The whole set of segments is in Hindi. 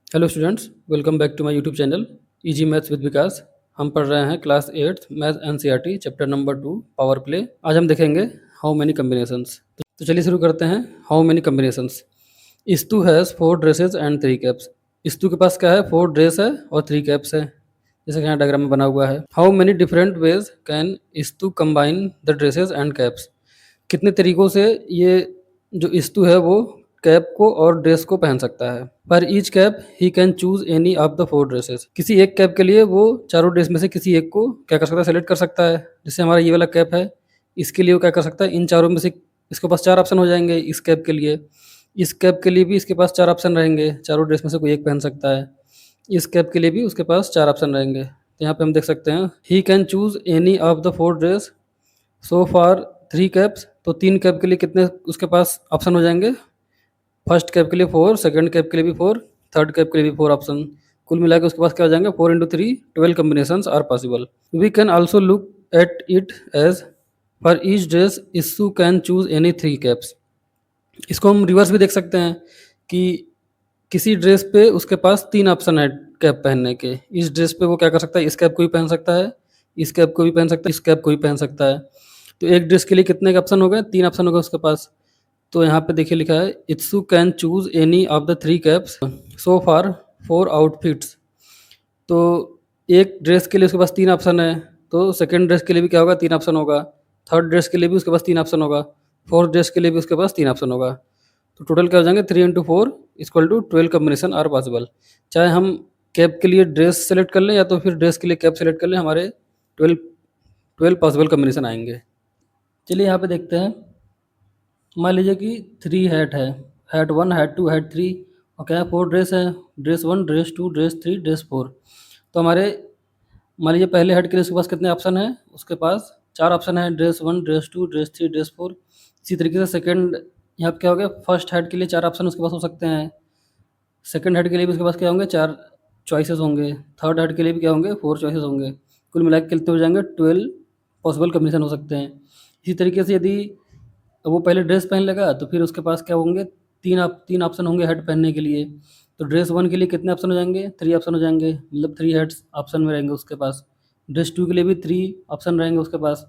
Hello students, welcome back to my YouTube channel easy maths with Vikas. हम पढ़ रहे हैं class 8th math NCERT chapter number 2 power play. आज हम देखेंगे हाउ मेनी कम्बिनेशंस। तो चलिए शुरू करते हैं। How many combinations. Estu has 4 dresses and 3 caps. Estu के पास क्या है? 4 ड्रेस है और 3 कैप्स है, जैसे कि यहाँ डायग्राम में बना हुआ है। How many different ways can Estu combine the dresses and caps. कितने तरीकों से ये जो इस्तू है वो कैप को और ड्रेस को पहन सकता है। पर each cap he can choose any of the 4 dresses. किसी एक कैप के लिए वो चारों ड्रेस में से किसी एक को क्या कर सकता है? सेलेक्ट कर सकता है। जैसे हमारा ये वाला कैप है, इसके लिए वो क्या कर सकता है? इन चारों में से इसके पास 4 ऑप्शन हो जाएंगे। इस कैप के लिए, इस कैप के लिए भी इसके पास 4 ऑप्शन रहेंगे, चारों ड्रेस में से कोई एक पहन सकता है। इस कैप के लिए भी उसके पास 4 ऑप्शन रहेंगे। तो यहाँ पे हम देख सकते हैं he can choose any of the 4 dress so for 3 caps. तो 3 कैप के लिए कितने उसके पास ऑप्शन हो जाएंगे? फर्स्ट कैप के लिए 4, सेकंड कैप के लिए भी 4, थर्ड कैप के लिए भी 4 ऑप्शन। कुल मिला के उसके पास क्या हो जाएंगे? 4 into 3 12 combinations are possible. We can also look at it as for each dress issue can choose any 3 caps. इसको हम रिवर्स भी देख सकते हैं कि किसी ड्रेस पे उसके पास 3 ऑप्शन है कैप पहनने के। इस ड्रेस पे वो क्या कर सकता है? इस कैप को भी पहन सकता है, इस कैप को भी पहन सकता है, इस कैप को भी पहन सकता है। तो एक ड्रेस के लिए कितने के ऑप्शन हो गए? 3 ऑप्शन हो गए उसके पास। तो यहाँ पे देखिए लिखा है इत्सु can choose any of the 3 caps so for 4 outfits. तो एक ड्रेस के लिए उसके पास 3 ऑप्शन है, तो सेकंड ड्रेस के लिए भी क्या होगा? 3 ऑप्शन होगा। थर्ड ड्रेस के लिए भी उसके पास 3 ऑप्शन होगा। फोर्थ ड्रेस के लिए भी उसके पास 3 ऑप्शन होगा। तो टोटल क्या हो जाएंगे? 3 into 4 equal to 12 combination are possible. चाहे हम कैप के लिए ड्रेस सेलेक्ट कर लें या तो फिर ड्रेस के लिए कैप सेलेक्ट कर लें, हमारे 12 पॉसिबल कम्बिनेशन आएंगे। चलिए यहाँ पे देखते हैं। मान लीजिए कि 3 हैट है, हैट 1, हैट 2, हैट 3, और क्या है? 4 ड्रेस है, ड्रेस 1, ड्रेस 2, ड्रेस 3, ड्रेस 4। तो हमारे मान लीजिए पहले हैट के लिए उसके पास कितने ऑप्शन है? उसके पास 4 ऑप्शन है, ड्रेस 1, ड्रेस 2, ड्रेस 3, ड्रेस 4। इसी तरीके से सेकंड, यहाँ पे क्या हो गया? फर्स्ट हैट के लिए 4 ऑप्शन उसके पास हो सकते हैं। सेकंड हेड के लिए भी उसके पास क्या होंगे? 4 चॉइसेस होंगे। थर्ड हेड के लिए भी क्या होंगे? 4 चॉइसेस होंगे। कुल मिला के कितने हो जाएंगे? 12 पॉसिबल कम्बिनेशन हो सकते हैं। इसी तरीके से यदि वो पहले ड्रेस पहन लेगा तो फिर उसके पास क्या होंगे? 3 ऑप्शन होंगे हेड पहनने के लिए। तो ड्रेस 1 के लिए कितने ऑप्शन हो जाएंगे? 3 ऑप्शन हो जाएंगे, मतलब 3 हेड्स ऑप्शन में रहेंगे उसके पास। ड्रेस 2 के लिए भी 3 ऑप्शन रहेंगे उसके पास।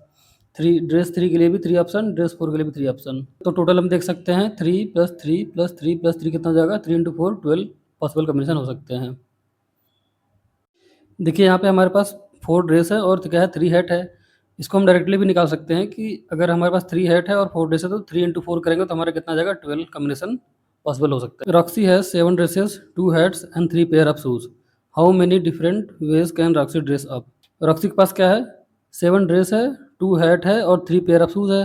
ड्रेस 3 के लिए भी 3 ऑप्शन, ड्रेस 4 के लिए भी 3 ऑप्शन। तो टोटल हम देख सकते हैं 3 प्लस 3 प्लस 3 प्लस 3 कितना हो जाएगा? 3 इंटू 4 12 पॉसिबल कम्बिनेशन हो सकते हैं। देखिए यहाँ पे हमारे पास 4 ड्रेस है और क्या है? 3 हैट है। इसको हम डायरेक्टली भी निकाल सकते हैं कि अगर हमारे पास 3 हैट है और 4 ड्रेस है तो 3 इंटू 4 करेंगे तो हमारा कितना आ जाएगा? 12 कम्बिनेशन पॉसिबल हो सकता है। Roxy has 7 dresses, 2 hats and 3 pair of shoes. How many different ways can Roxy dress up. Roxy के पास क्या है? 7 ड्रेस है, 2 हैट है और 3 पेयर ऑफ शूज है।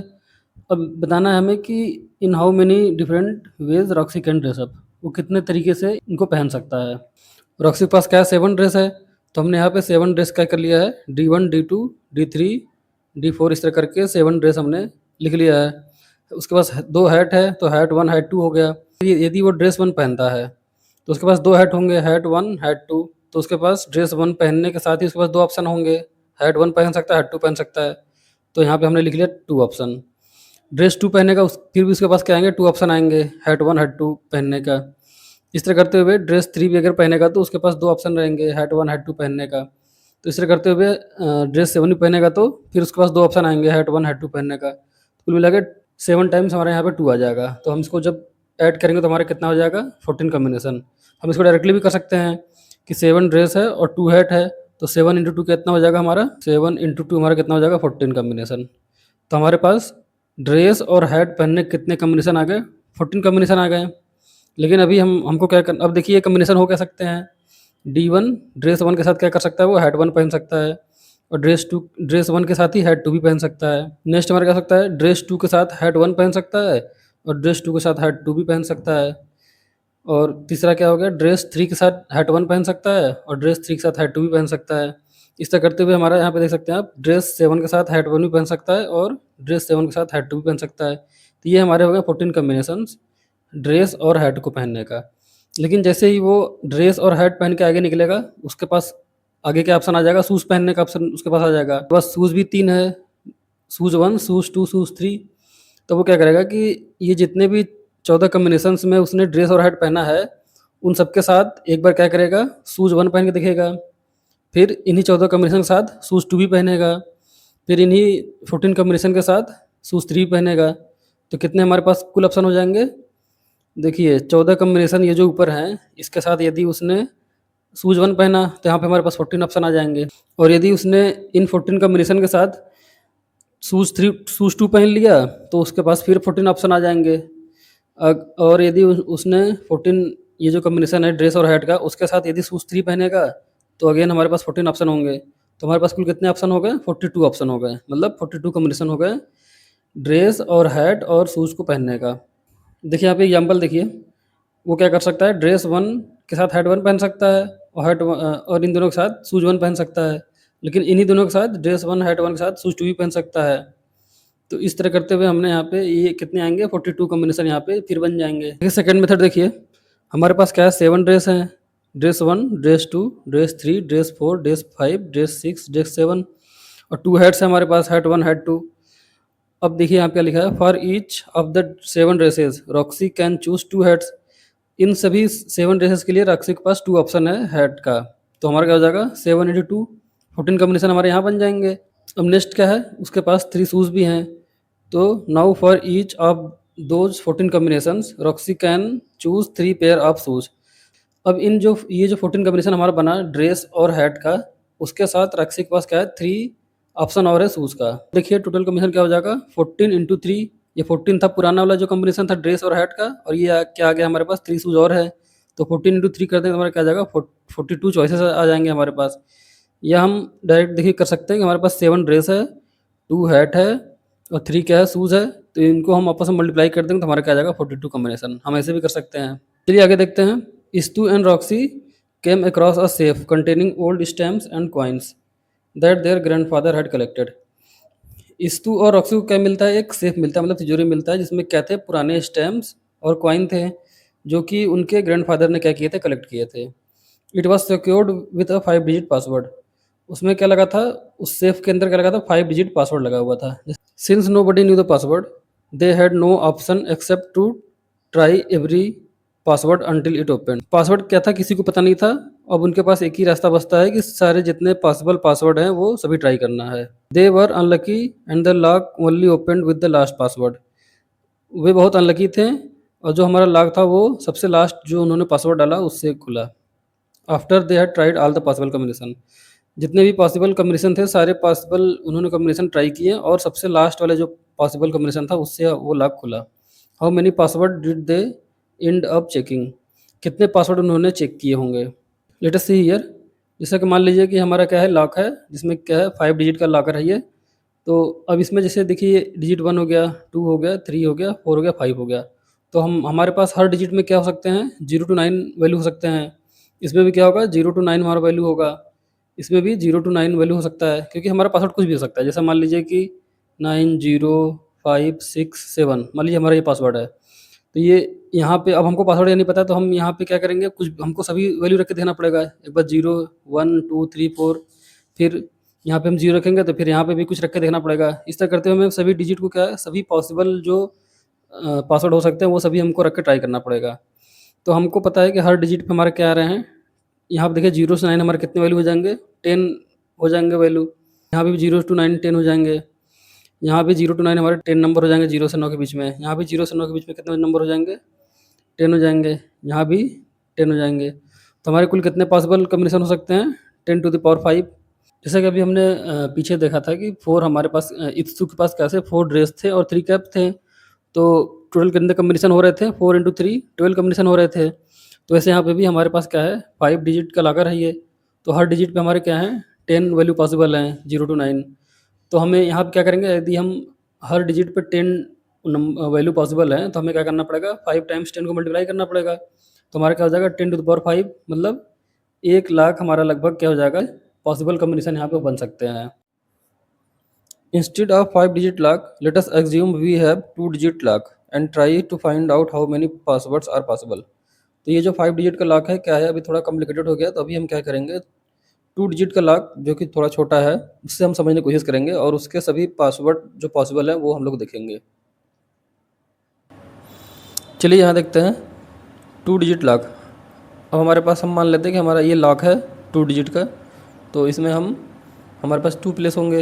अब बताना है हमें कि in how many different veg Roxy can dress up, वो कितने तरीके से इनको पहन सकता है। रॉक्सी के पास क्या है? 7 ड्रेस है, तो हमने यहाँ पे 7 ड्रेस क्या कर लिया है? D1, D2, D3, D4 इस तरह करके 7 ड्रेस हमने लिख लिया है। उसके पास 2 हैट है, तो हैट 1 हैट 2 हो गया। यदि वो ड्रेस 1 पहनता है तो उसके पास 2 हैट होंगे, हैट 1 हैट 2। तो उसके पास ड्रेस 1 पहनने के साथ ही उसके पास 2 ऑप्शन होंगे, हैट 1 पहन सकता है, हैट 2 पहन सकता है। तो यहाँ पे हमने लिख लिया 2 ऑप्शन। ड्रेस 2 पहनने का फिर भी उसके पास क्या आएंगे? 2 ऑप्शन आएंगे, हैट 1 हैट 2 पहनने का। इस तरह करते हुए ड्रेस 3 भी अगर पहनेगा तो उसके पास 2 ऑप्शन रहेंगे, हैट 1 हैट 2 पहनने का। तो इस तरह करते हुए ड्रेस 7 भी पहनेगा तो फिर उसके पास 2 ऑप्शन आएंगे, हैट 1 हैट 2 पहनने का। कुल मिला के 7 टाइम्स हमारे यहाँ पे 2 आ जाएगा। तो हम इसको जब ऐड करेंगे तो हमारा कितना हो जाएगा? 14 कॉम्बिनेशन। हम इसको डायरेक्टली भी कर सकते हैं कि 7 ड्रेस है और 2 हैट है, तो 7 इंटू 2 कितना हो जाएगा हमारा? 7 इंटू 2 हमारा कितना हो जाएगा? 14 कॉम्बिनेशन। तो हमारे पास ड्रेस और हैट पहनने के कितने कॉम्बिनेशन आ गए? 14 कॉम्बिनेशन आ गए। लेकिन अभी हमको क्या कर, अब देखिए ये कॉम्बिनेशन हो क्या सकते हैं? D1 ड्रेस 1 के साथ क्या कर सकता है? वो हैट 1 पहन सकता है, और ड्रेस 1 के साथ ही हैट 2 भी पहन सकता है। नेक्स्ट हमारा क्या हो सकता है? ड्रेस 2 के साथ हैट 1 पहन सकता है और ड्रेस 2 के साथ हैट 2 भी पहन सकता है। और तीसरा क्या हो गया? ड्रेस 3 के साथ हैट 1 पहन सकता है और ड्रेस 3 के साथ हैट 2 भी पहन सकता है। इस तरह करते हुए हमारा यहाँ पे देख सकते हैं आप, ड्रेस 7 के साथ हैट 1 भी पहन सकता है और ड्रेस 7 के साथ हैट 2 भी पहन सकता है। तो ये हमारे हो गए 14 कॉम्बिनेशंस ड्रेस और हैट को पहनने का। लेकिन जैसे ही वो ड्रेस और हैट पहन के आगे निकलेगा, उसके पास आगे क्या ऑप्शन आ जाएगा? शूज़ पहनने का ऑप्शन उसके पास आ जाएगा। बस शूज़ भी 3 है, शूज़ 1, शूज़ 2, शूज़ 3। तो वो क्या करेगा कि ये जितने भी 14 कॉम्बिनेशंस में उसने ड्रेस और हैट पहना है, उन सबके साथ एक बार क्या करेगा, शूज़ 1 पहन के दिखेगा, फिर इन्हीं 14 कॉम्बिनेशन के साथ शूज़ 2 भी पहनेगा, फिर इन्हीं 14 कॉम्बिनेशन के साथ शूज़ 3 पहनेगा। तो कितने हमारे पास कुल ऑप्शन हो जाएँगे? देखिए 14 कॉम्बिनेशन ये जो ऊपर हैं, इसके साथ यदि उसने शूज़ 1 पहना तो यहाँ पे हमारे पास 14 ऑप्शन आ जाएँगे, और यदि उसने इन 14 कॉम्बिनेशन के साथ शूज़ 2 पहन लिया तो उसके पास फिर 14 ऑप्शन आ जाएँगे। और यदि उसने 14 ये जो कॉम्बिनेशन है ड्रेस और हैट का, उसके साथ यदि शूज़ 3 पहनेगा तो अगेन हमारे पास 14 ऑप्शन होंगे। तो हमारे पास कुल कितने ऑप्शन हो गए? 42 ऑप्शन हो गए, मतलब 42 कॉम्बिनेशन हो गए ड्रेस और हैट और शूज़ को पहनने का। देखिए यहाँ पे एग्जांपल देखिए, वो क्या कर सकता है, ड्रेस 1 के साथ हैट 1 पहन सकता है और और इन दोनों के साथ शूज़ 1 पहन सकता है। लेकिन इन्हीं दोनों के साथ ड्रेस 1 हैट 1 के साथ शूज़ 2 भी पहन सकता है। तो इस तरह करते हुए हमने यहाँ पे ये कितने आएँगे, 42 कॉम्बिनेशन यहाँ पे फिर बन जाएँगे। देखिए सेकंड मेथड देखिए, हमारे पास क्या है, 7 ड्रेस हैं। Dress 1, dress 2, dress 3, dress 4, dress 5, dress 6, dress 7 और 2 हैट्स हैं हमारे पास, हैट 1, हैट 2। अब देखिए यहाँ पे क्या लिखा है, for each of the 7 dresses Roxie can choose 2 hats. इन सभी 7 ड्रेसेस के लिए रॉक्सी के पास 2 ऑप्शन है हैट का। तो हमारा क्या हो जाएगा, 7 इंटू 2, 14 कॉम्बिनेशन हमारे यहाँ बन जाएंगे। अब नेक्स्ट क्या है, उसके पास 3 शूज़ भी हैं। तो now for each of those 14 combinations Roxy can choose 3 pair of shoes. अब इन जो ये जो 14 कॉम्बिनेशन हमारा बना ड्रेस और हैट का, उसके साथ रॉक्सी के पास क्या है, 3 ऑप्शन और है शूज़ का। देखिए टोटल कॉम्बिनेशन क्या हो जाएगा, 14 इंटू 3, ये 14 था पुराना वाला जो कॉम्बिनेशन था ड्रेस और हैट का, और ये क्या आ गया हमारे पास, 3 शूज़ और है। तो 14 इंटू 3 कर दें तो हमारा क्या आ जाएगा, 42 चॉइसेस आ जाएंगे हमारे पास। या हम डायरेक्ट देखिए कर सकते हैं कि हमारे पास 7 ड्रेस है, 2 हैट है और 3 क्या है, शूज़ है। तो इनको हम आपस में मल्टीप्लाई कर देंगे तो हमारा क्या आ जाएगा, 42 कॉम्बिनेशन। हम ऐसे भी कर सकते हैं। चलिए आगे देखते हैं। Stu and Roxy came across a safe containing old stamps and coins that their grandfather had collected. Stew और रॉक्सी को क्या मिलता है, एक सेफ मिलता है, मतलब तिजोरी मिलता है जिसमें क्या थे, पुराने स्टैम्प्स और कॉइन थे जो कि उनके ग्रैंडफादर ने क्या किए थे, कलेक्ट किए थे। It was secured with a 5 digit password. उसमें क्या लगा था, उस सेफ के अंदर क्या लगा था, 5 डिजिट पासवर्ड लगा हुआ था। Since nobody knew the password they had no option except to try every password until it open. Password क्या था, किसी को पता नहीं था। अब उनके पास एक ही रास्ता बचता है कि सारे जितने पॉसिबल पासवर्ड हैं वो सभी ट्राई करना है। They were unlucky and the lock only open with the last password. वे बहुत अनलकी थे और जो हमारा लॉक था वो सबसे लास्ट जो उन्होंने पासवर्ड डाला उससे खुला। After they had tried all the possible combination, जितने भी पॉसिबल कॉम्बिनेशन थे सारे पॉसिबल उन्होंने कॉम्बिनेशन ट्राई किए और सबसे लास्ट वाले जो पॉसिबल कॉम्बिनेशन था उससे वो लॉक खुला। How many password did they and up checking, कितने पासवर्ड उन्होंने चेक किए होंगे। लेट अस सी हियर, जैसा कि मान लीजिए कि हमारा क्या है, लॉक है जिसमें क्या है, 5 डिजिट का लॉकर है ये। तो अब इसमें जैसे देखिए डिजिट 1 हो गया, 2 हो गया, 3 हो गया, 4 हो गया, 5 हो गया। तो हमारे पास हर डिजिट में क्या हो सकते हैं, 0 टू 9 वैल्यू हो सकते हैं। इसमें भी क्या होगा, 0 टू 9 हमारा वैल्यू होगा। इसमें भी 0 टू 9 वैल्यू हो सकता है, क्योंकि हमारा पासवर्ड कुछ भी हो सकता है। जैसे मान लीजिए कि 9056 7, मान लीजिए हमारा ये पासवर्ड है। तो ये यहाँ पे अब हमको पासवर्ड या नहीं पता, तो हम यहाँ पे क्या करेंगे, कुछ हमको सभी वैल्यू रख के देना पड़ेगा। एक बार 0 1 2 3 4, फिर यहाँ पे हम 0 रखेंगे तो फिर यहाँ पे भी कुछ रख के देखना पड़ेगा। इस तरह करते हुए हमें सभी डिजिट को क्या है, सभी पॉसिबल जो पासवर्ड हो सकते हैं वो सभी हमको रख के ट्राई करना पड़ेगा। तो हमको पता है कि हर डिजिट पे हमारे क्या आ रहे हैं। यहाँ पे देखिए 0 से 9 हमारे कितने वैल्यू हो जाएंगे, 10 हो जाएंगे वैल्यू। यहाँ पे भी 0 टू 9 10 हो जाएंगे। यहाँ पे 0 टू 9 हमारे 10 नंबर हो जाएंगे 0 से 9 के बीच में। यहाँ भी 0 से 9 के बीच में कितने नंबर हो जाएंगे, 10 हो जाएंगे। यहाँ भी 10 हो जाएंगे। तो हमारे कुल कितने पॉसिबल कॉम्बिनेशन हो सकते हैं, 10 टू द पावर 5। जैसा कि अभी हमने पीछे देखा था कि 4 हमारे पास इत्सु के पास कैसे 4 ड्रेस थे और 3 कैप थे। तो टोटल कितने कॉम्बिनेशन हो रहे थे, 4 इंटू 3 12 कॉम्बिनेशन हो रहे थे। तो वैसे यहाँ पे भी हमारे पास क्या है, 5 डिजिट का लॉकर है ये। तो हर डिजिट पे हमारे क्या है, 10 वैल्यू पॉसिबल हैं, 0 टू 9। तो हमें यहाँ पे क्या करेंगे, यदि हम हर डिजिट पे 10 वैल्यू पॉसिबल है तो हमें क्या करना पड़ेगा, 5 टाइम्स 10 को मल्टीप्लाई करना पड़ेगा। तो हमारा क्या हो जाएगा, 10 टू द पावर 5, मतलब 1 लाख हमारा लगभग क्या हो जाएगा, पॉसिबल कॉम्बिनेशन यहाँ पे बन सकते हैं। Instead of 5-digit lock, let us assume we have 2-digit lock and try to find out how many passwords are possible. तो ये जो 5 डिजिट का लॉक है क्या है, अभी थोड़ा कॉम्प्लिकेटेड हो गया। तो अभी हम क्या करेंगे, 2 डिजिट का लॉक जो कि थोड़ा छोटा है उससे हम समझने की कोशिश करेंगे और उसके सभी पासवर्ड जो पॉसिबल है वो हम लोग देखेंगे। चलिए यहाँ देखते हैं 2 डिजिट लॉक। अब हमारे पास हम मान लेते हैं कि हमारा ये लॉक है 2 डिजिट का, तो इसमें हमारे पास 2 प्लेस होंगे,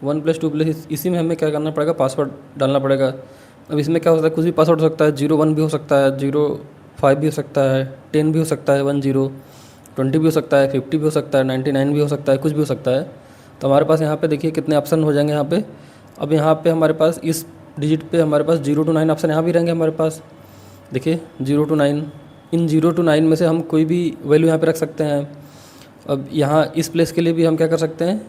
1 प्लस 2 प्लस, इसी में हमें क्या करना पड़ेगा, पासवर्ड डालना पड़ेगा। अब इसमें क्या हो सकता है, कुछ भी पासवर्ड हो सकता है, 01 भी हो सकता है, 05 भी हो सकता है, 10 भी हो सकता है, 10, 20 भी हो सकता है, 50 भी हो सकता है, 99 भी हो सकता है, कुछ भी हो सकता है। तो हमारे पास यहाँ पे देखिए कितने ऑप्शन हो जाएंगे यहाँ पे। अब यहाँ पे हमारे पास इस डिजिट पे हमारे पास 0 to 9 ऑप्शन यहाँ भी रहेंगे हमारे पास। देखिए 0 to 9, इन 0 to 9 में से हम कोई भी वैल्यू यहाँ पे रख सकते हैं। अब यहाँ इस प्लेस के लिए भी हम क्या कर सकते हैं,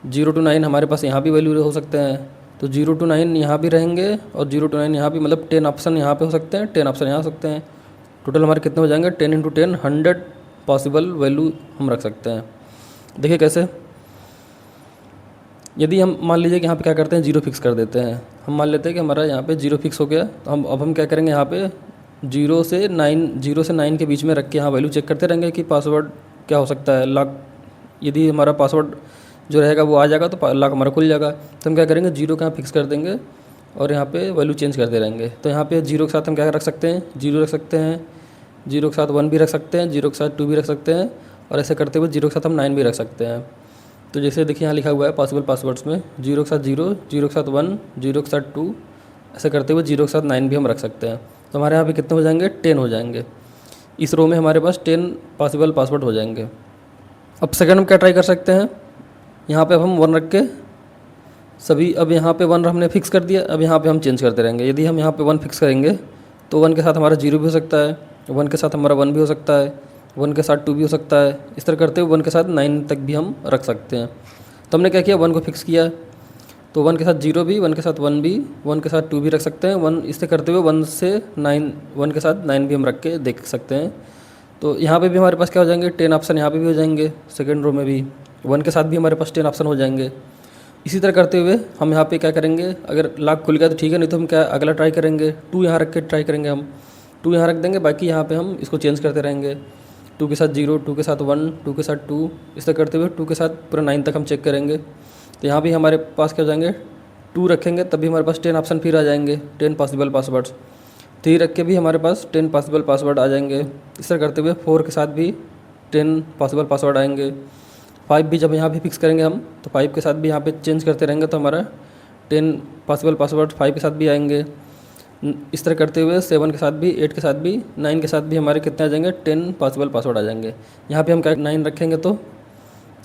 0 to 9 हमारे पास यहाँ भी वैल्यू हो सकते हैं, तो 0 to 9 यहाँ भी रहेंगे और 0 to 9 यहाँ भी, मतलब 10 ऑप्शन यहाँ पे हो सकते हैं, 10 ऑप्शन यहाँ हो सकते हैं। टोटल हमारे कितने हो जाएंगे, 10 × 10 100 पॉसिबल वैल्यू हम रख सकते हैं। देखिए कैसे, यदि हम मान लीजिए कि यहाँ पे क्या करते हैं, 0 फिक्स कर देते हैं। हम मान लेते हैं कि हमारा यहाँ पे 0 फिक्स हो गया, तो हम क्या करेंगे, यहाँ पे 0 से 9 के बीच में रख के यहाँ वैल्यू चेक करते रहेंगे कि पासवर्ड क्या हो सकता है, लॉक। यदि हमारा पासवर्ड जो रहेगा वो आ जाएगा तो लॉक हमारा खुल जाएगा। तो हम क्या करेंगे, 0 का यहाँ फिक्स कर देंगे और यहाँ पे वैल्यू चेंज करते रहेंगे। तो यहाँ पे 0 के साथ हम क्या रख सकते हैं, 0 रख सकते हैं, 0 के साथ 1 भी रख सकते हैं, 0 के साथ 2 भी रख सकते हैं, और ऐसे करते हुए 0 के साथ हम 9 भी रख सकते हैं। तो जैसे देखिए यहाँ लिखा हुआ है पॉसिबल पासवर्ड्स में, 0 के साथ 0, 0 के साथ 1, 0 के साथ 2, ऐसे करते हुए 0 के साथ 9 भी हम रख सकते हैं। तो हमारे यहाँ पे कितने हो जाएंगे, 10 हो जाएंगे। इस रो में हमारे पास 10 पॉसिबल पासवर्ड हो जाएंगे। अब सेकंड हम क्या ट्राई कर सकते हैं, यहाँ पे अब हम 1 रख के सभी, अब यहाँ पे 1 हमने फिक्स कर दिया, अब यहाँ पे हम चेंज करते रहेंगे। यदि हम यहाँ पे 1 फिक्स करेंगे तो 1 के साथ हमारा 0 भी हो सकता है, 1 के साथ हमारा 1 भी हो सकता है, 1 के साथ 2 भी हो सकता है। इस तरह करते हुए 1 के साथ 9 तक भी हम रख सकते हैं। तो हमने क्या किया, 1 को फिक्स किया, तो 1 के साथ 0 भी, 1 के साथ 1 भी, 1 के साथ 2 भी रख सकते हैं। 1 इससे करते हुए 1 से 9, 1 के साथ 9 भी हम रख के देख सकते हैं। तो यहाँ पे भी हमारे पास क्या हो जाएंगे, 10 ऑप्शन यहाँ पे भी हो जाएंगे। सेकंड रो में भी 1 के साथ भी हमारे पास 10 ऑप्शन हो जाएंगे। इसी तरह करते हुए हम यहाँ पे क्या करेंगे, अगर लॉक खुल गया तो ठीक है, नहीं तो हम क्या अगला ट्राई करेंगे, 2 यहाँ रख के ट्राई करेंगे। हम 2 यहाँ रख देंगे, बाकी यहाँ पे हम इसको चेंज करते रहेंगे। 2 के साथ 0, 2 के साथ 1, 2 के साथ 2, इस तरह करते हुए 2 के साथ पूरा 9 तक हम चेक करेंगे। तो यहाँ भी हमारे पास क्या हो जाएंगे, 2 रखेंगे तभी हमारे पास 10 ऑप्शन फिर आ जाएंगे, 10 पॉसिबल पासवर्ड्स। 3 रख के भी हमारे पास 10 पॉसिबल पासवर्ड आ जाएंगे। इस तरह करते हुए 4 के साथ भी 10 पॉसिबल पासवर्ड आएंगे। 5 भी जब यहाँ भी फिक्स करेंगे हम, तो 5 के साथ भी यहाँ पे चेंज करते रहेंगे, तो हमारा 10 पॉसिबल पासवर्ड 5 के साथ भी आएंगे। इस तरह करते हुए 7 के साथ भी, 8 के साथ भी, 9 के साथ भी हमारे कितने आ जाएंगे, 10 पॉसिबल पासवर्ड आ जाएंगे। यहाँ पे हम क्या 9 रखेंगे, तो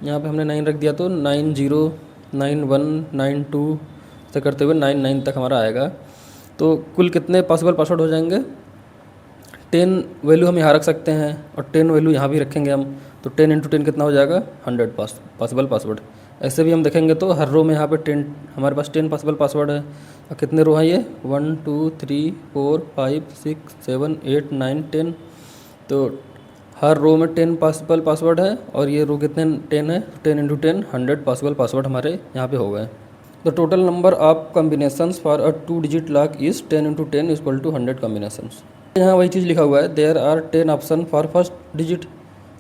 यहाँ पे हमने 9 रख दिया, तो 90, 91, 92, ऐसे करते हुए 99 तक हमारा आएगा। तो कुल कितने पॉसिबल पासवर्ड हो जाएंगे, 10 वैल्यू हम यहाँ रख सकते हैं और 10 वैल्यू यहाँ भी रखेंगे हम, तो 10 × 10 कितना हो जाएगा, 100 पॉसिबल पासवर्ड। ऐसे भी हम देखेंगे तो हर रो में यहाँ पे 10 हमारे पास 10 पॉसिबल पासवर्ड है। और कितने रो हैं ये, 1 2 3 4 5 6 7 8 9 10। तो हर रो में 10 पॉसिबल पासवर्ड है, और ये रो कितने 10 है, 10 × 10 100 पॉसिबल पासवर्ड हमारे यहाँ पे हो गए। The total number of combinations for a 2 digit lock is 10 × 10 = 100 combinations. यहाँ वही चीज़ लिखा हुआ है, there are 10 option for first digit.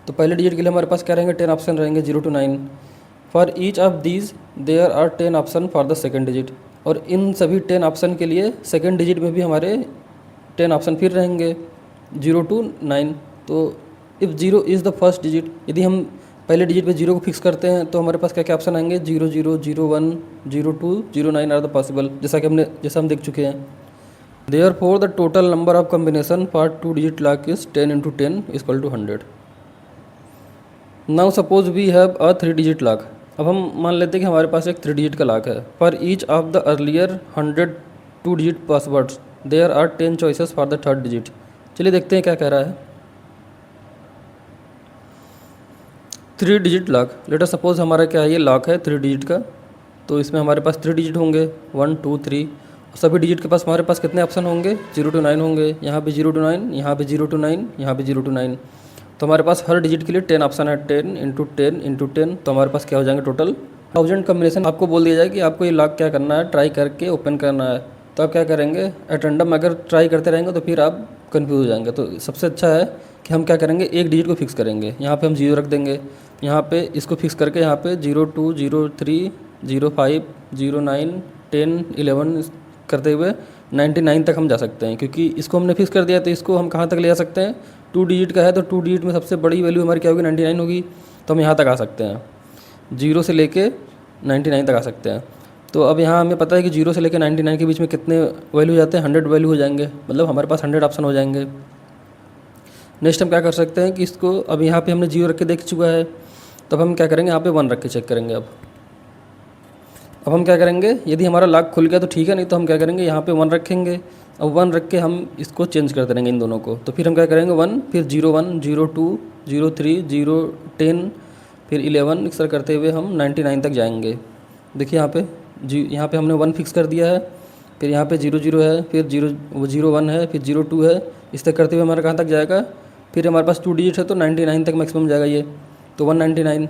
तो पहले डिजिट के लिए हमारे पास क्या रहेंगे, 10 ऑप्शन रहेंगे 0 to 9। For each of these there are 10 option for the second digit. और इन सभी 10 ऑप्शन के लिए सेकंड डिजिट में भी हमारे 10 ऑप्शन फिर रहेंगे 0 to 9। तो if 0 is the first digit, यदि हम पहले डिजिट पे 0 को फिक्स करते हैं तो हमारे पास क्या क्या ऑप्शन आएंगे, 0 0 0 1 0 2 0 9 आर द पॉसिबल, जैसा हम देख चुके हैं। Therefore, the total number of combination for 2 digit lock is 10 × 10 = 100. Now suppose we have a 3 digit lock. अब हम मान लेते हैं कि हमारे पास एक 3 डिजिट का लॉक है। For each of the earlier 100 2 digit passwords, there are 10 choices for the third digit. चलिए देखते हैं क्या कह रहा है। 3 digit lock, let us suppose हमारा क्या है, ये लॉक है 3 डिजिट का। तो इसमें हमारे पास 3 डिजिट होंगे, 1 2 3। सभी डिजिट के पास हमारे पास कितने ऑप्शन होंगे, 0 to 9 होंगे। यहाँ पे 0 to 9, यहाँ पे 0 to 9, यहाँ पे 0 to 9। तो हमारे पास हर डिजिट के लिए 10 ऑप्शन है, 10 × 10 × 10। तो हमारे पास क्या हो जाएंगे, टोटल 1000 कॉम्बिनेशन। आपको बोल दिया जाए कि आपको ये लॉक क्या करना है, ट्राई करके ओपन करना है। तो आप क्या करेंगे, एट रैंडम अगर ट्राई करते रहेंगे तो फिर आप कन्फ्यूज हो जाएंगे। तो सबसे अच्छा है कि हम क्या करेंगे, एक डिजिट को फिक्स करेंगे। यहाँ पे हम 0 रख देंगे, यहाँ पे इसको फिक्स करके यहाँ पे 0 2 0 3 0 5 0 9 10 11 करते हुए 99 तक हम जा सकते हैं, क्योंकि इसको हमने फिक्स कर दिया। तो इसको हम कहाँ तक ले जा सकते हैं, 2 डिजिट का है तो 2 डिजिट में सबसे बड़ी वैल्यू हमारी क्या होगी, 99 होगी। तो हम यहाँ तक आ सकते हैं, 0 से लेके 99 तक आ सकते हैं। तो अब यहाँ हमें पता है कि 0 से लेकर 99 के बीच में कितने वैल्यू हो जाते हैं, 100 वैल्यू हो जाएंगे, मतलब हमारे पास 100 ऑप्शन हो जाएंगे। नेक्स्ट हम क्या कर सकते हैं कि इसको अब यहाँ पे हमने 0 रख के देख चुका है, तब हम क्या करेंगे, यहाँ पे 1 रख के चेक करेंगे। अब हम क्या करेंगे, यदि हमारा लॉक खुल गया तो ठीक है, नहीं तो हम क्या करेंगे, यहाँ पे 1 रखेंगे। अब 1 रख के हम इसको चेंज करते रहेंगे इन दोनों को। तो फिर हम क्या करेंगे, 1, फिर 01, 02, 03, 010, फिर 11, इस तरह करते हुए हम 99 तक जाएंगे। देखिए यहाँ पे हमने 1 फिक्स कर दिया है, फिर यहाँ पे 00 है, फिर 01 है, फिर 02 है। इस तरह करते हुए हमारा कहाँ तक जाएगा, फिर हमारे पास 2 डिजिट है तो 99 तक मैक्सिमम जाएगा ये, तो 199।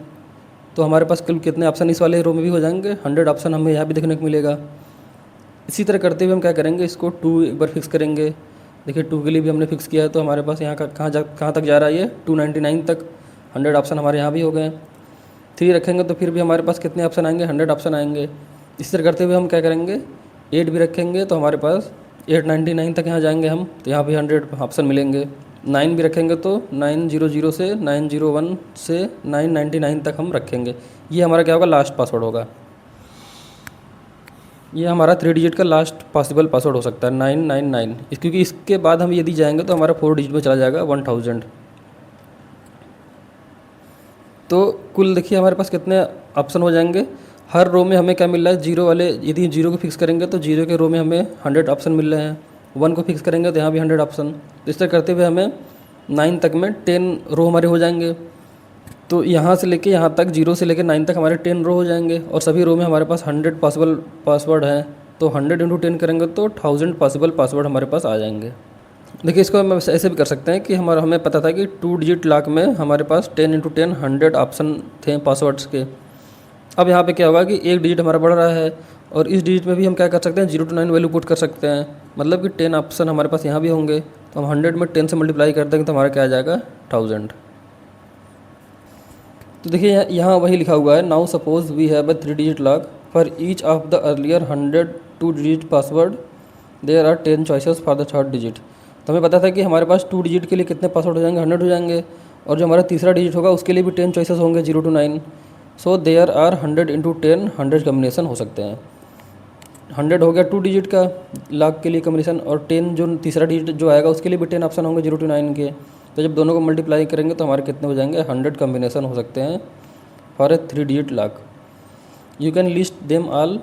तो हमारे पास कुल कितने ऑप्शन इस वाले रो में भी हो जाएंगे, 100 ऑप्शन हमें यहाँ भी देखने को मिलेगा। इसी तरह करते हुए हम क्या करेंगे, इसको 2 एक बार फिक्स करेंगे। देखिए 2 के लिए भी हमने फिक्स किया है, तो हमारे पास यहाँ का कहाँ तक जा रहा है ये, 299 तक। 100 ऑप्शन हमारे यहाँ भी हो गए। 3 रखेंगे तो फिर भी हमारे पास कितने ऑप्शन आएंगे, 100 ऑप्शन आएंगे। इस तरह करते हुए हम क्या करेंगे, 8 भी रखेंगे तो हमारे पास 899 तक यहाँ जाएंगे हम, तो यहाँ भी 100 ऑप्शन मिलेंगे। 9 भी रखेंगे तो 900 से 901 से 999 तक हम रखेंगे। ये हमारा क्या होगा, लास्ट पासवर्ड होगा। ये हमारा 3 डिजिट का लास्ट पॉसिबल पासवर्ड हो सकता है 999, क्योंकि इसके बाद हम यदि जाएंगे तो हमारा 4 डिजिट में चला जाएगा 1000। तो कुल देखिए हमारे पास कितने ऑप्शन हो जाएंगे। हर रो में हमें क्या मिल रहा है, 0 वाले, यदि 0 को फिक्स करेंगे तो 0 के रो में हमें 100 ऑप्शन मिल रहे हैं। 1 को फिक्स करेंगे तो यहाँ भी 100 ऑप्शन। तो इस तरह करते हुए हमें 9 तक में 10 रो हमारे हो जाएंगे। तो यहाँ से लेके यहाँ तक, 0 से लेके 9 तक हमारे 10 रो हो जाएंगे, और सभी रो में हमारे पास 100 पॉसिबल पासवर्ड हैं। तो 100 × 10 करेंगे तो 1000 पॉसिबल पासवर्ड हमारे पास आ जाएंगे। देखिए इसको हम ऐसे भी कर सकते हैं कि हमें पता था कि 2 डिजिट लॉक में हमारे पास 10 × 10 100 ऑप्शन थे पासवर्ड्स के। अब यहाँ पे क्या होगा कि एक डिजिट हमारा बढ़ रहा है, और इस डिजिट में भी हम क्या कर सकते हैं, 0 to 9 वैल्यू पुट कर सकते हैं, मतलब कि 10 ऑप्शन हमारे पास यहाँ भी होंगे। तो हम 100 में 10 से मल्टीप्लाई कर देंगे तो हमारा क्या आ जाएगा, 1000। तो देखिए यहाँ वही लिखा हुआ है, now suppose we have a 3 digit lock for each of the earlier 100 2 digit password, there are 10 choices for the 3rd digit. तो हमें पता था कि हमारे पास 2 डिजिट के लिए कितने पासवर्ड हो जाएंगे, 100 हो जाएंगे, और जो हमारा तीसरा डिजिट होगा उसके लिए भी 10 चॉइसेस होंगे 0 to 9। So there are 100 × 10 100 combination हो सकते हैं। 100 हो गया 2 डिजिट का लॉक के लिए कम्बिनेशन, और 10 जो तीसरा डिजिट जो आएगा उसके लिए भी 10 ऑप्शन होंगे 0 to 9 के। तो जब दोनों को मल्टीप्लाई करेंगे तो हमारे कितने हो जाएंगे, 100 कम्बिनेशन हो सकते हैं for a 3 digit lock. You can list them all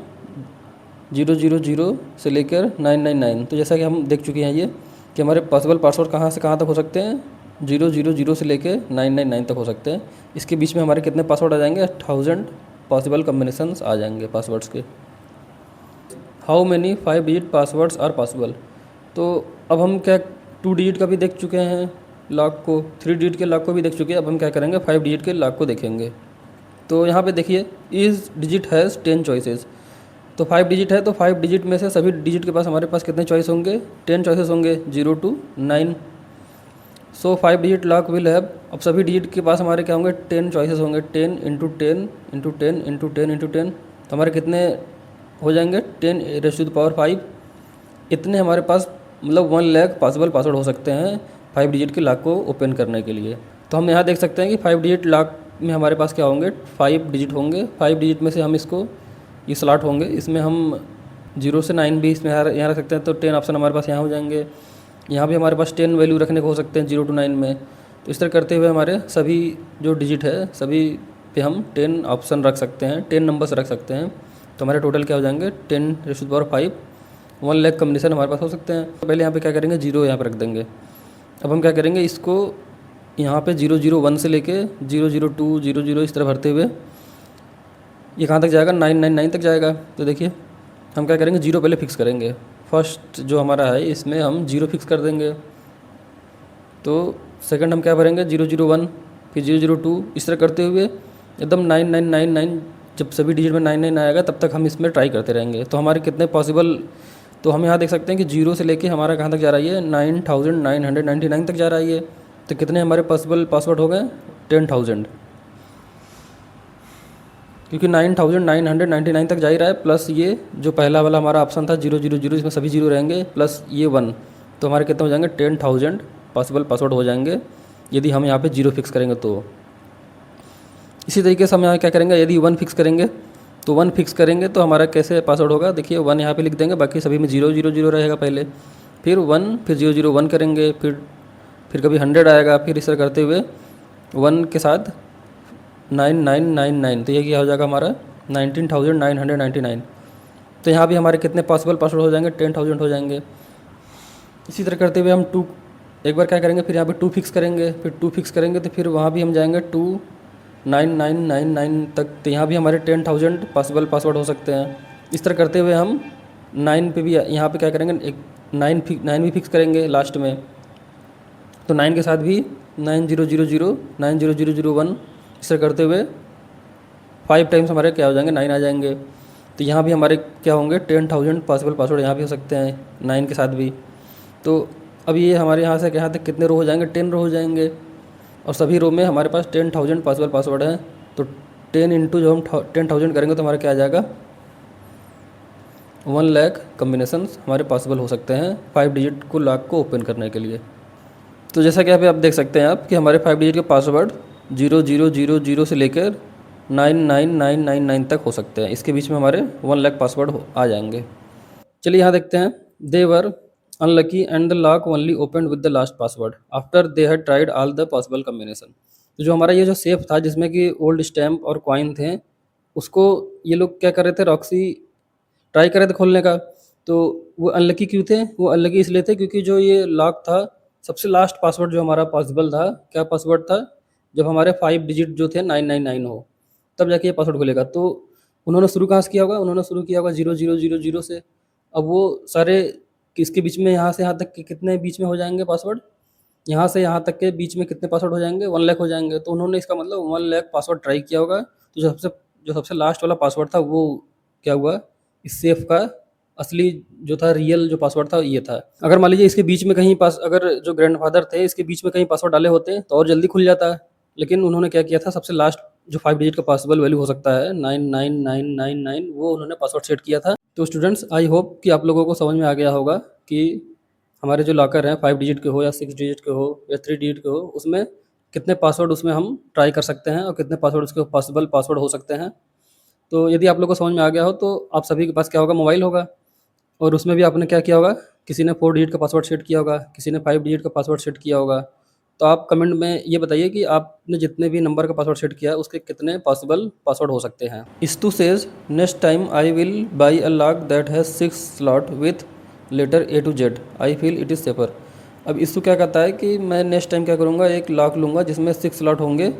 000 से लेकर 999। तो जैसा कि हम देख चुके हैं ये कि हमारे पॉसिबल पासवर्ड कहाँ से कहाँ तक हो सकते हैं, 000 से लेकर 999 तक हो सकते हैं। इसके बीच में हमारे कितने पासवर्ड आ जाएंगे, 1000 पॉसिबल कम्बिनेशंस आ जाएंगे पासवर्ड्स के। How many 5 digit passwords are possible. तो अब हम क्या 2 डिजिट का भी देख चुके हैं लॉक को, 3 डिजिट के लॉक को भी देख चुके हैं। अब हम क्या करेंगे, 5 डिजिट के लॉक को देखेंगे। तो यहाँ पे देखिए ईच डिजिट हैज़ 10 चॉइसेस। तो 5 डिजिट है तो 5 डिजिट में से सभी डिजिट के पास हमारे पास कितने चॉइस होंगे, 10 चॉइसेस होंगे 0 to 9। So 5 digit lock will have, अब सभी डिजिट के पास हमारे क्या होंगे, 10 चॉइसेस होंगे, 10 × 10 × 10 × 10 × 10। तो हमारे कितने हो जाएंगे, 10⁵5। इतने हमारे पास मतलब 1 लाख पॉसिबल पासवर्ड हो सकते हैं 5 डिजिट के लॉक को ओपन करने के लिए। तो हम यहाँ देख सकते हैं कि 5 डिजिट लॉक में हमारे पास क्या होंगे, 5 डिजिट होंगे। 5 डिजिट में से हम इसको ये स्लॉट होंगे, इसमें हम 0 से 9 भी इसमें यहाँ रख सकते हैं। तो 10 ऑप्शन हमारे पास यहाँ हो जाएंगे। यहाँ भी हमारे पास 10 वैल्यू रखने को हो सकते हैं 0 to 9 में। तो इस तरह करते हुए हमारे सभी जो डिजिट है सभी पे हम 10 ऑप्शन रख सकते हैं, 10 नंबर्स रख सकते हैं। तो हमारे टोटल क्या हो जाएंगे, 10⁵5, 1 लाख कम्बिनेशन हमारे पास हो सकते हैं। तो पहले यहाँ पे क्या करेंगे, 0 यहाँ पर रख देंगे। अब हम क्या करेंगे, इसको यहाँ पे 001 से लेके 002 00 इस तरह भरते हुए ये कहाँ तक जाएगा, 999 तक जाएगा। तो देखिए हम क्या करेंगे, 0 पहले फिक्स करेंगे। फर्स्ट जो हमारा है इसमें हम 0 फिक्स कर देंगे। तो सेकंड हम क्या भरेंगे, 001, फिर 002 इस तरह करते हुए एकदम 9999, जब सभी डिजिट में 99 आएगा तब तक हम इसमें ट्राई करते रहेंगे। तो हमारे कितने पॉसिबल, तो हम यहाँ देख सकते हैं कि 0 से लेके हमारा कहाँ तक जा रहा है, 9999 तक जा रहा है। तो कितने हमारे पॉसिबल पासवर्ड हो गए, 10,000, क्योंकि 9999 तक जा ही रहा है। प्लस ये जो पहला वाला हमारा ऑप्शन था 000, इसमें सभी 0 रहेंगे, प्लस ये 1, तो हमारे कितने हो जाएंगे, 10,000 पॉसिबल पासवर्ड हो जाएंगे यदि हम यहाँ पे 0 फिक्स करेंगे तो। इसी तरीके से हम यहाँ क्या करेंगे, यदि 1 फिक्स करेंगे तो 1 फिक्स करेंगे तो हमारा कैसे पासवर्ड होगा, देखिए 1 यहाँ पे लिख देंगे, बाकी सभी में 0 0 0 रहेगा पहले, फिर 1, फिर 0 0 1 करेंगे, फिर कभी 100 आएगा, फिर इस तरह करते हुए 1 के साथ 9999, तो ये क्या हो जाएगा हमारा 19,999। तो यहाँ भी हमारे कितने पॉसिबल पासवर्ड हो जाएंगे, 10,000 हो जाएंगे। इसी तरह करते हुए हम 2 एक बार क्या करेंगे, फिर यहाँ पे 2 फिक्स करेंगे, फिर 2 फिक्स करेंगे तो फिर वहाँ भी हम जाएंगे 29999 तक, तो यहाँ भी हमारे 10,000 पॉसिबल पासवर्ड हो सकते हैं। इस तरह करते हुए हम 9 पे भी यहाँ पे क्या करेंगे, एक 9 भी फिक्स करेंगे लास्ट में, तो 9 के साथ भी 9000 90001, इस तरह करते हुए 5 टाइम्स हमारे क्या हो जाएंगे, 9 आ जाएंगे। तो यहाँ भी हमारे क्या होंगे, 10,000 पॉसिबल पासवर्ड यहाँ भी हो सकते हैं 9 के साथ भी। तो अब ये हमारे यहाँ से यहाँ तक कितने रो हो जाएंगे, 10 रो हो जाएंगे, और सभी रो में हमारे पास 10,000 पॉसिबल पासवर्ड है। तो 10 इंटू जो हम 10,000 करेंगे तो हमारा क्या आ जाएगा, 1 लाख कम्बिनेशंस हमारे पॉसिबल हो सकते हैं 5 डिजिट को लॉक को ओपन करने के लिए। तो जैसा कि आप देख सकते हैं आप कि हमारे 5 डिजिट के पासवर्ड 0000 से लेकर 99999 तक हो सकते हैं। इसके बीच में हमारे 1 लाख पासवर्ड आ जाएंगे। चलिए यहाँ देखते हैं, they were unlucky and the lock only open with the last password after they had tried all the possible combination. तो जो हमारा ये जो सेफ था जिसमें कि ओल्ड स्टैम्प और कॉइन थे, उसको ये लोग क्या कर रहे थे, रॉक्सी ट्राई कर रहे थे खोलने का। तो वो अनलकी क्यों थे, वो अनलकी इसलिए थे क्योंकि जो ये लॉक था, सबसे लास्ट पासवर्ड जो हमारा पॉसिबल था, क्या पासवर्ड था, जब हमारे 5 डिजिट जो थे 999 हो, तब जाके ये पासवर्ड खुलेगा। तो उन्होंने शुरू कहाँ से किया होगा, उन्होंने शुरू किया होगा 0000 से। अब वो सारे किसके बीच में, यहाँ से यहाँ तक के कितने बीच में हो जाएंगे पासवर्ड, यहाँ से यहाँ तक के बीच में कितने पासवर्ड हो जाएंगे, 1 लाख हो जाएंगे। तो उन्होंने इसका मतलब 1 लाख पासवर्ड ट्राई किया होगा। तो जो सबसे लास्ट वाला पासवर्ड था वो क्या हुआ, इस सेफ का असली जो था, रियल जो पासवर्ड था ये था। अगर मान लीजिए इसके बीच में कहीं अगर जो ग्रैंडफादर थे इसके बीच में कहीं पासवर्ड डाले होते तो और जल्दी खुल जाता, लेकिन उन्होंने क्या किया था, सबसे लास्ट जो 5 डिजिट का पॉसिबल वैल्यू हो सकता है 99999, वो उन्होंने पासवर्ड सेट किया था। तो स्टूडेंट्स, आई होप कि आप लोगों को समझ में आ गया होगा कि हमारे जो लॉकर हैं 5 डिजिट के हो या 6 डिजिट के हो या 3 डिजिट के हो, उसमें कितने पासवर्ड उसमें हम ट्राई कर सकते हैं और कितने पासवर्ड उसके पॉसिबल पासवर्ड हो सकते हैं। तो यदि आप लोगों को समझ में आ गया हो तो आप सभी के पास क्या होगा, मोबाइल होगा, और उसमें भी आपने क्या किया होगा, किसी ने 4 डिजिट का पासवर्ड सेट किया होगा, किसी ने 5 डिजिट का पासवर्ड सेट किया होगा। तो आप कमेंट में ये बताइए कि आपने जितने भी नंबर का पासवर्ड सेट किया है उसके कितने पॉसिबल पासवर्ड हो सकते हैं। Estu says next time I will buy a lock that has 6 slot with letter A to Z, I feel it is safer. अब इस्तु क्या कहता है कि मैं नेक्स्ट टाइम क्या करूँगा, एक लॉक लूँगा जिसमें 6 स्लॉट होंगे,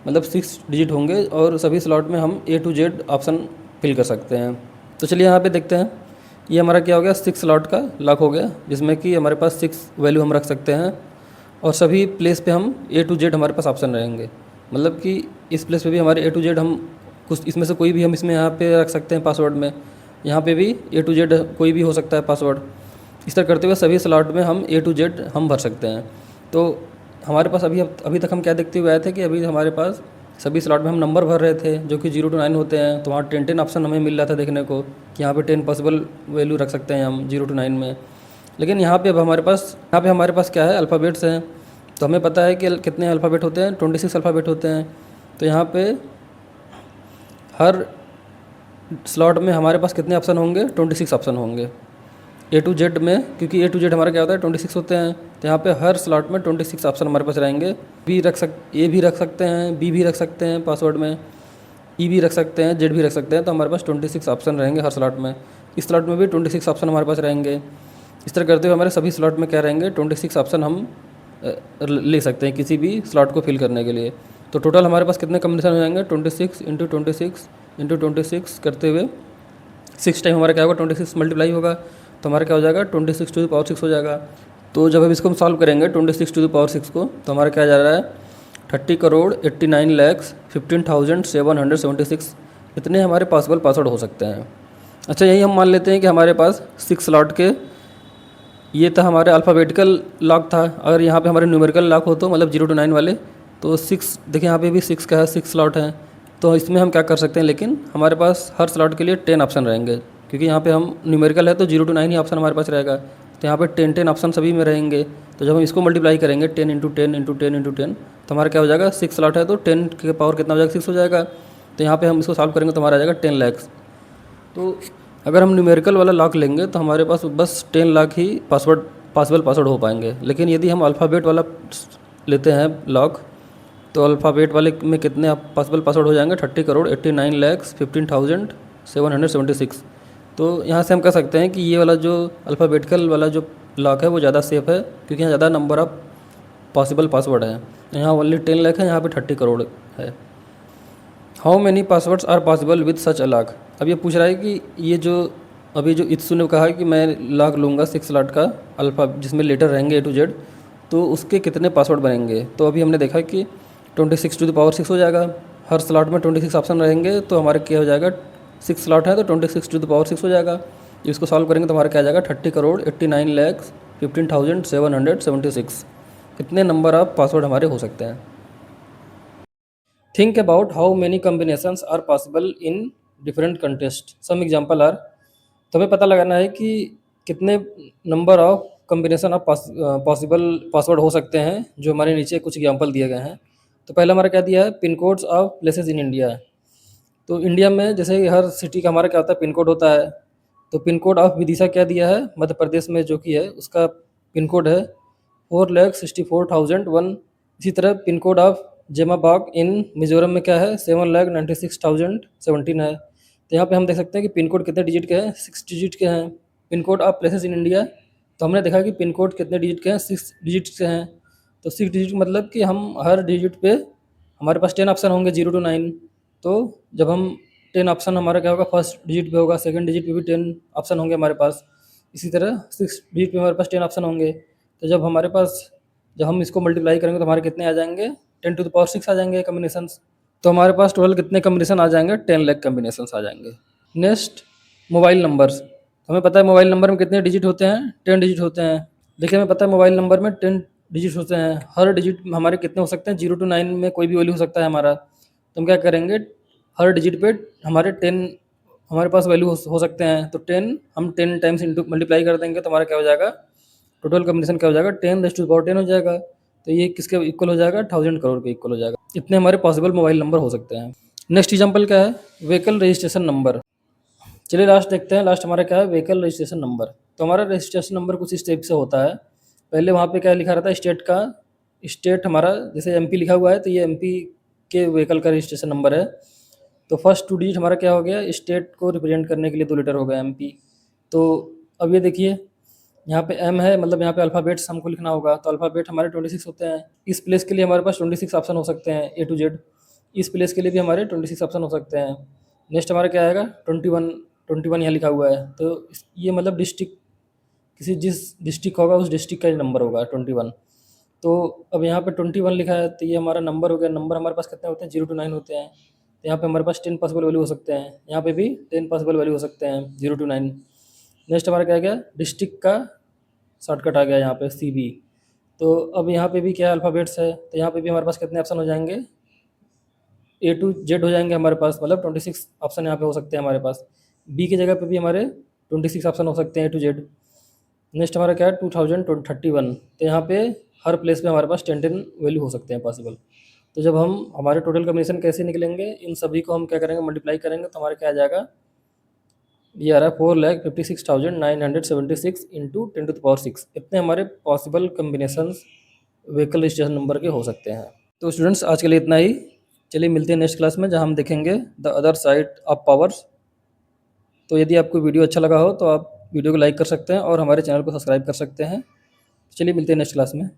मतलब 6 डिजिट होंगे, और सभी स्लॉट में हम A to Z option fill कर सकते हैं। तो चलिए यहाँ पे देखते हैं, ये हमारा क्या हो गया, 6 स्लॉट का लॉक हो गया, जिसमें कि हमारे पास 6 वैल्यू हम रख सकते हैं, और सभी प्लेस पे हम A to Z हमारे पास ऑप्शन रहेंगे। मतलब कि इस प्लेस पे भी हमारे A to Z हम कुछ इसमें से कोई भी हम इसमें यहाँ पे रख सकते हैं पासवर्ड में, यहाँ पे भी A to Z कोई भी हो सकता है पासवर्ड। इस तरह करते हुए सभी स्लॉट में हम A to Z हम भर सकते हैं। तो हमारे पास अभी तक हम क्या देखते हुए आए थे कि अभी हमारे पास सभी स्लॉट में हम नंबर भर रहे थे जो कि 0 to 9 होते हैं। तो वहाँ 10 ऑप्शन हमें मिल रहा था देखने को कि यहाँ पे 10 पॉसिबल वैल्यू रख सकते हैं हम 0 to 9 में। लेकिन यहाँ पे हमारे पास क्या है, अल्फ़ाबेट्स हैं। तो हमें पता है कि कितने अल्फ़ाबेट होते हैं, 26 अल्फ़ाबेट होते हैं। तो यहाँ पे हर स्लॉट में हमारे पास कितने ऑप्शन होंगे, 26 ऑप्शन होंगे A to Z में, क्योंकि A to Z हमारा क्या होता है 26 होते हैं। तो यहाँ पे हर स्लॉट में 26 ऑप्शन हमारे पास रहेंगे। A भी रख सकते हैं, B भी रख सकते हैं पासवर्ड में, E भी रख सकते हैं, Z भी रख सकते हैं। तो हमारे पास 26 ऑप्शन रहेंगे हर स्लॉट में। इस स्लॉट में भी 26 ऑप्शन हमारे पास रहेंगे। इस तरह करते हुए हमारे सभी स्लॉट में क्या रहेंगे, 26 ऑप्शन हम ले सकते हैं किसी भी स्लॉट को फिल करने के लिए। तो टोटल हमारे पास कितने कम्बिनेशन हो जाएंगे, 26 इंटू 26 करते हुए 6 टाइम हमारा क्या होगा, 26 मल्टीप्लाई होगा, तो हमारा क्या हो जाएगा, 26 टू द पावर 6 हो जाएगा। तो जब हम इसको हम सॉल्व करेंगे 26 टू द पावर 6 को, तो हमारा क्या जा रहा है, 30,89,15,776 इतने हमारे पॉसिबल पासवर्ड हो सकते हैं। अच्छा, यही हम मान लेते हैं कि हमारे पास 6 स्लॉट के, ये था हमारे अल्फ़ाबेटिकल लॉक था। अगर यहाँ पे हमारे न्यूमेरिकल लॉक हो तो मतलब 0 to 9 वाले, तो 6 देखिए यहाँ पे भी 6 का है, 6 स्लॉट है। तो इसमें हम क्या कर सकते हैं, लेकिन हमारे पास हर स्लॉट के लिए 10 ऑप्शन रहेंगे, क्योंकि यहाँ पे हम न्यूमेरिकल है तो 0 to 9 ही ऑप्शन हमारे पास रहेगा। तो यहाँ पे 10 ऑप्शन सभी में रहेंगे। तो जब हम इसको मल्टीप्लाई करेंगे 10 इंटू 10 इंटू 10 इंटू 10, तो हमारा क्या हो जाएगा, 6 स्लॉट है तो 10 के पावर कितना हो जाएगा, 6 हो जाएगा। तो यहाँ पे हम इसको सॉल्व करेंगे तो हमारा आ जाएगा 10 लाख। तो अगर हम न्यूमेरिकल वाला लॉक लेंगे तो हमारे पास बस 10 लाख ही पॉसिबल पासवर्ड हो पाएंगे। लेकिन यदि हम अल्फ़ाबेट वाला लेते हैं लॉक, तो अल्फ़ाबेट वाले में कितने पॉसिबल पासवर्ड हो जाएंगे, 30 करोड़ 89,15,776। तो यहाँ से हम कह सकते हैं कि ये वाला जो अल्फ़ाबेटिकल वाला जो लॉक है वो ज़्यादा सेफ़ है, क्योंकि यहाँ ज़्यादा नंबर ऑफ पॉसिबल पासवर्ड है। यहाँ ओनली 10 लाख है, यहाँ पे 30 करोड़ है। How many passwords are possible with such a lock. अब ये पूछ रहा है कि ये जो अभी जो इत्सु ने कहा कि मैं लॉक लूँगा 6 स्लॉट का अल्फ़ा जिसमें लेटर रहेंगे A to Z, तो उसके कितने पासवर्ड बनेंगे। तो अभी हमने देखा कि 26 टू द पावर 6 हो जाएगा। हर स्लॉट में 26 ऑप्शन रहेंगे, तो हमारे क्या हो जाएगा, 6 स्लॉट है तो 26 टू द पावर 6 हो जाएगा। इसको सॉल्व करेंगे तो हमारा क्या आ जाएगा, 30 करोड़ 89,15,776। कितने नंबर ऑफ पासवर्ड हमारे हो सकते हैं। Think about how many combinations are possible in different contest. Some example are. तो हमें पता लगाना है कि कितने number of combination of possible password हो सकते हैं, जो हमारे नीचे कुछ एग्जांपल दिए गए हैं। तो पहला हमारा क्या दिया है, pin codes of places in India. तो इंडिया में जैसे हर सिटी का हमारा क्या होता है, पिन कोड होता है। तो पिन कोड ऑफ विदिशा क्या दिया है, मध्य प्रदेश में जो कि है उसका पिन कोड है 4,64,001। इसी तरह पिन कोड ऑफ जेमाबाग इन मिजोरम में क्या है, 7,96,017 है। तो यहाँ पे हम देख सकते हैं कि पिन कोड कितने डिजिट के हैं, 6 डिजिट के हैं। Pin code of places in India, तो हमने देखा कि पिन कोड कितने डिजिट के हैं, 6 डिजिट के हैं। तो 6 डिजिट मतलब कि हम हर डिजिट पे हमारे पास 10 ऑप्शन होंगे 0 to 9। तो जब हम 10 ऑप्शन हमारा क्या होगा, फर्स्ट डिजिट पे होगा, सेकंड डिजिट पे भी 10 ऑप्शन होंगे हमारे पास। इसी तरह 6 डिजिट पे हमारे पास 10 ऑप्शन होंगे। तो जब हम इसको मल्टीप्लाई करेंगे तो हमारे कितने आ जाएंगे, 10 टू द पावर 6 आ जाएंगे कम्बिनेशंस। तो हमारे पास टोटल कितने कम्बिनेशन आ जाएंगे, 10 लाख कम्बिनेशंस आ जाएंगे। Next, mobile numbers. हमें पता है मोबाइल नंबर में कितने डिजिट होते हैं, 10 डिजिट होते हैं। देखिए हमें पता है मोबाइल नंबर में 10 डिजिट होते हैं। हर डिजिट हमारे कितने हो सकते हैं, 0 to 9 में कोई भी वैल्यू हो सकता है हमारा। तो हम क्या करेंगे, हर डिजिट पे हमारे 10 हमारे पास वैल्यू हो सकते हैं। तो 10 हम 10 टाइम्स इंटू मल्टीप्लाई कर देंगे तो हमारा क्या हो जाएगा, टोटल कम्बिनेशन क्या हो जाएगा, 10⁻10 हो जाएगा। तो ये किसके इक्वल हो जाएगा, 1000 करोड़ के इक्वल हो जाएगा। इतने हमारे पॉसिबल मोबाइल नंबर हो सकते हैं। नेक्स्ट एग्जाम्पल क्या है, व्हीकल रजिस्ट्रेशन नंबर। चलिए लास्ट देखते हैं। लास्ट हमारा क्या है, व्हीकल रजिस्ट्रेशन नंबर। तो हमारा रजिस्ट्रेशन नंबर कुछ इस टाइप से होता है। पहले वहाँ पे क्या लिखा रहता है, स्टेट हमारा जैसे एमपी लिखा हुआ है तो ये एमपी के व्हीकल का रजिस्ट्रेशन नंबर है। तो फर्स्ट 2 डिजिट हमारा क्या हो गया, स्टेट को रिप्रेजेंट करने के लिए 2 लेटर हो गया एमपी। तो अब ये देखिए यहाँ पे एम है, मतलब यहाँ पे अल्फ़ाबेट्स हमको लिखना होगा। तो अल्फ़ाबेट हमारे 26 होते हैं। इस प्लेस के लिए हमारे पास 26 ऑप्शन हो सकते हैं A to Z। इस प्लेस के लिए भी हमारे 26 ऑप्शन हो सकते हैं। नेक्स्ट हमारा क्या आएगा, 21 यहाँ लिखा हुआ है। तो ये मतलब डिस्ट्रिक्ट, जिस डिस्ट्रिक्ट होगा उस डिस्ट्रिक्ट का नंबर होगा 21। तो अब यहाँ पे 21 लिखा है तो ये हमारा नंबर हो गया। नंबर हमारे पास कितने होते हैं, 0 to 9 होते हैं। तो यहाँ पे हमारे पास 10 पॉसिबल वैल्यू हो सकते हैं। यहाँ पे भी 10 पॉसिबल वैल्यू हो सकते हैं 0 to 9। नेक्स्ट हमारा क्या आ गया, डिस्ट्रिक्ट का शॉर्टकट आ गया यहाँ पे CB। तो अब यहाँ पे भी क्या अल्फ़ाबेट्स है, तो यहाँ पे भी हमारे पास कितने ऑप्शन हो जाएंगे, A to Z हो जाएंगे हमारे पास, मतलब 26 ऑप्शन यहाँ पे हो सकते हैं हमारे पास। B की जगह पे भी हमारे 26 ऑप्शन हो सकते हैं A to Z। नेक्स्ट हमारा क्या है, 2031। तो यहाँ पे हर प्लेस पे हमारे पास 10 वैल्यू हो सकते हैं पॉसिबल। तो जब हम हमारे टोटल कम्बिनेशन कैसे निकलेंगे, इन सभी को हम क्या करेंगे, मल्टीप्लाई करेंगे तो हमारे क्या आ जाएगा, ये आ रहा है 4,56,976 इंटू 10 टू द पावर 6। इतने हमारे possible combinations vehicle registration number के हो सकते हैं। तो स्टूडेंट्स आज के लिए इतना ही। चलिए मिलते हैं नेक्स्ट क्लास में, जहां हम देखेंगे the other side of powers. तो यदि आपको वीडियो अच्छा लगा हो तो आप वीडियो को लाइक कर सकते हैं और हमारे चैनल को सब्सक्राइब कर सकते हैं। चलिए मिलते हैं नेक्स्ट क्लास में।